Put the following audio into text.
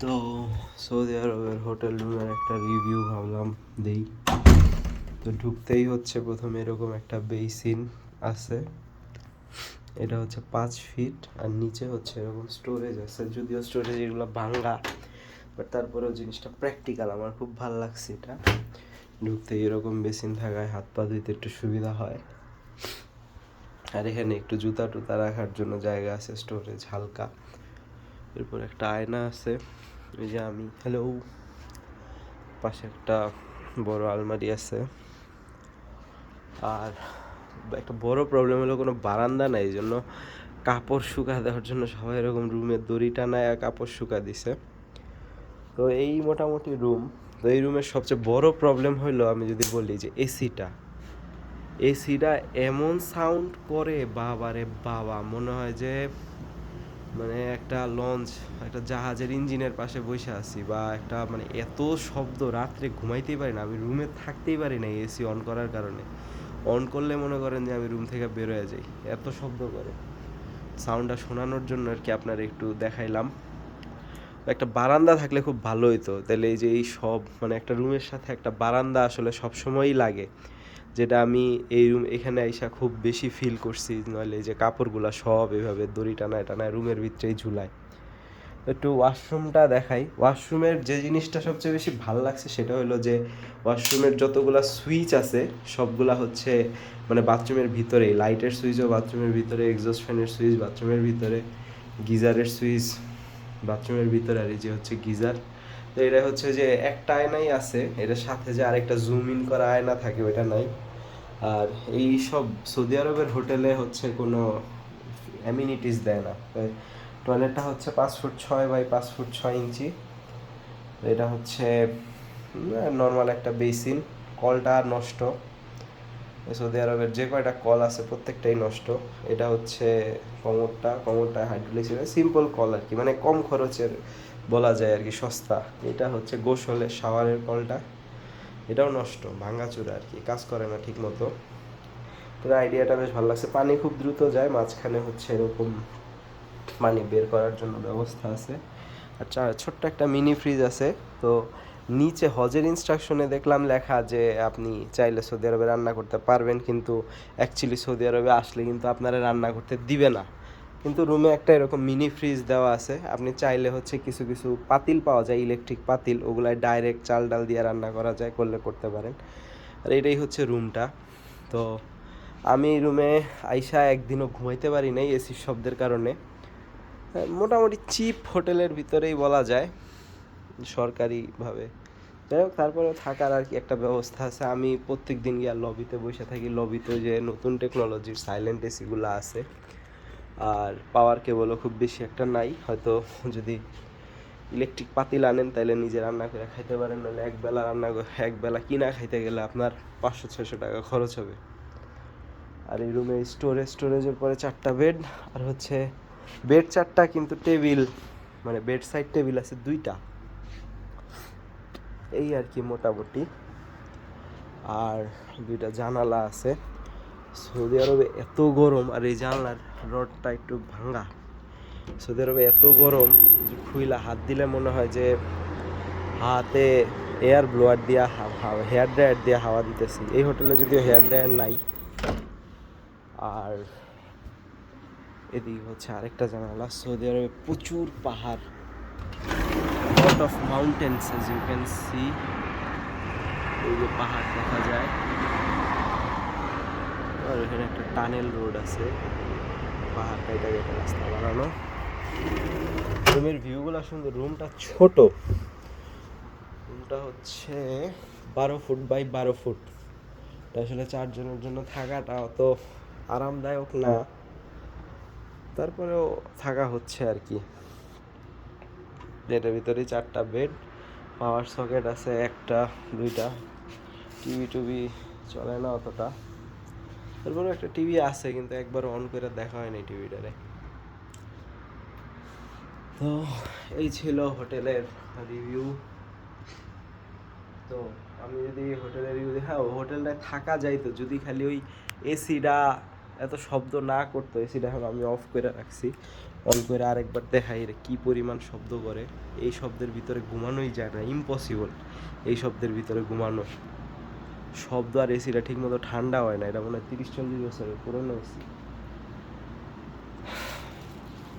তো সৌদি আরবের হোটেল রুমের একটা রিভিউ ভাবলাম দেই। তো ঢুকতেই হচ্ছে প্রথমে এরকম একটা বেসিন আছে, এটা হচ্ছে 5 ফিট, আর নিচে হচ্ছে এরকম স্টোরেজ আছে, যদিও স্টোরেজ এগুলো ভাঙ্গা, বাট তারপরেও জিনিসটা প্র্যাকটিক্যাল, আমার খুব ভালো লাগছে এটা। ঢুকতেই এরকম বেসিন থাকায় হাত পা ধুইতে একটু সুবিধা হয়, আর এখানে একটু জুতা টুতা রাখার জন্য জায়গা আছে, স্টোরেজ হালকা। এরপর একটা আয়না আছে, এই যে আমি হ্যালো, পাশে একটা বড় আলমারি আছে। আর একটা বড় প্রবলেম হলো কোনো বারান্দা নাই, এই জন্য কাপড় শুকা দেওয়ার জন্য সবাই এরকম রুমের দড়ি টানায় কাপড় শুকা দিছে। তো এই মোটামুটি রুম। তো এই রুমের সবচেয়ে বড় প্রবলেম হইলো, আমি যদি বলি যে এসিটা এমন সাউন্ড করে, বাবারে বাবা, মনে হয় যে মানে একটা লঞ্চ, একটা জাহাজের ইঞ্জিনের পাশে বসে আছি, বা একটা মানে এত শব্দ, রাত্রে ঘুমাইতেই পারি না, আমি রুমে থাকতেই পারি না এসি অন করার কারণে। অন করলে মনে করেন যে আমি রুম থেকে বের হয়ে যাই, এত শব্দ করে। সাউন্ডটা শোনানোর জন্য আর কি আপনার একটু দেখাইলাম। একটা বারান্দা থাকলে খুব ভালো হতো, তাহলে এই যে এই সব মানে একটা রুমের সাথে একটা বারান্দা আসলে সবসময়ই লাগে, যেটা আমি এই রুম এখানে আইসা খুব বেশি ফিল করছি। নইলে এই যে কাপড়গুলো সব এভাবে দড়ি টানায় টানায় রুমের ভিতরেই ঝুলায়। একটু ওয়াশরুমটা দেখাই। ওয়াশরুমের যে জিনিসটা সবচেয়ে বেশি ভালো লাগছে সেটা হলো যে ওয়াশরুমের যতগুলা সুইচ আছে সবগুলা হচ্ছে মানে বাথরুমের ভিতরে, লাইটের সুইচও বাথরুমের ভিতরে, এক্সস্ট ফ্যানের সুইচ বাথরুমের ভিতরে, গিজারের সুইচ বাথরুমের ভিতরে, আর এই যে হচ্ছে গিজার। তো এটা হচ্ছে যে একটা আয়নাই আছে, এটার সাথে যে আরেকটা জুম ইন করা আয়না থাকে ওটা নাই। আর এই সব সৌদি আরবের হোটেলে হচ্ছে কোনো অ্যামিনিটিস দেয় না। টয়লেটটা হচ্ছে 5 ফুট 6 বাই 5 ফুট 6 ইঞ্চি। এটা হচ্ছে নর্মাল একটা বেসিন। কলটা নষ্ট, সৌদি আরবের যে কয়টা কল আছে প্রত্যেকটাই নষ্ট। এটা হচ্ছে কমোডটা হাইড্রোলিক, সিম্পল কল আর কি, মানে কম খরচের বলা যায় আর কি, সস্তা। এটা হচ্ছে গোসলের শাওয়ারের কলটা, এটাও নষ্ট, ভাঙাচুরা আর কি, কাজ করে না ঠিক মতো। তো আইডিয়াটা বেশ ভালো লাগছে। পানি খুব দ্রুত যায়, মাঝখানে হচ্ছে এরকম পানি বের করার জন্য ব্যবস্থা আছে। আর ছোট্ট একটা মিনি ফ্রিজ আছে। তো নিচে হজের ইনস্ট্রাকশনে দেখলাম লেখা যে আপনি চাইলে সৌদি আরবে রান্না করতে পারবেন, কিন্তু অ্যাকচুয়ালি সৌদি আরবে আসলে কিন্তু আপনারা রান্না করতে দিবে না। কিন্তু রুমে একটা এরকম মিনি ফ্রিজ দেওয়া আছে, আপনি চাইলে হচ্ছে কিছু কিছু পাতিল পাওয়া যায়, ইলেকট্রিক পাতিল, ওগুলায় ডাইরেক্ট চাল ডাল দিয়ে রান্না করা যায়, করতে পারেন। আর এটাই হচ্ছে রুমটা। তো আমি রুমে আইসা একদিনও ঘুমাইতে পারি নাই এসির শব্দের কারণে। মোটামুটি চিপ হোটেলের ভিতরেই বলা যায়, সরকারিভাবে। যাই হোক, তারপরে থাকার আর কি একটা ব্যবস্থা আছে। আমি প্রত্যেক দিন গিয়ে লবিতে বসে থাকি। লবিতে যে নতুন টেকনোলজির সাইলেন্ট এসিগুলো আছে, আর পাওয়ার কেবলও খুব বেশি একটা নাই। হয়তো যদি ইলেকট্রিক পাতিল আনেন তাহলে নিজে রান্না করে খাইতে পারেন, নাহলে একবেলা কিনা খাইতে গেলে আপনার 500-600 টাকা খরচ হবে। আর এই রুমে স্টোরেজের পরে 4টা বেড, আর হচ্ছে বেড 4টা, কিন্তু টেবিল মানে বেড সাইড টেবিল আছে 2টা, এই আর কি মোটামুটি। আর 2টা জানালা আছে। সৌদি আরবে এত গরম, আর এই জানলার রডটা একটু ভাঙা। সৌদি আরবে এত গরম যে খুইলা হাত দিলে মনে হয় যে হাতে এয়ার ব্লোয়ার দিয়া হেয়ার ড্রায়ার দিয়ে হাওয়া দিতেছি। এই হোটেলে যদিও হেয়ার ড্রায়ার নাই। আর এদিকে হচ্ছে আরেকটা জানালা। সৌদি আরবে প্রচুর পাহাড়, lot of mountains, as you can see. এই যে পাহাড় দেখা যায়, আর এখানে একটা টানেল রোড আছে, পাহাড় কাইটা কেটে রাস্তা বানানো। রুমের ভিউগুলো সুন্দর। রুমটা ছোট, রুমটা হচ্ছে 12 ফুট বাই 12 ফুট। আসলে 4 জনের জন্য থাকাটা অত আরামদায়ক না, তারপরেও থাকা হচ্ছে আর কি। এটার ভিতরেই 4টা বেড, পাওয়ার সকেট আছে 1টা 2টা, টিভি চলে না অতটা। তারপরে একটা টিভি আছে, কিন্তু একবার অন করে দেখা হয়নি টিভিটারে। তো এই ছিল হোটেলের রিভিউ। তো আমি যদি হোটেলের রিভিউ দিই, হ্যাঁ হোটেলটায় থাকা যাইতো যদি খালি ওই এসিটা এত শব্দ না করতো। এসিটা এখন আমি অফ করে রাখছি, অন করে আরেকবার দেখাই এটা কী পরিমাণ শব্দ করে। এই শব্দের ভিতরে ঘুমানোই যায় না, ইম্পসিবল এই শব্দের ভিতরে ঘুমানো। শব্দ আর এসিটা ঠিক মতো ঠান্ডা হয় না, এটা মনে হয় 30-40 বছরের পুরনো এসি।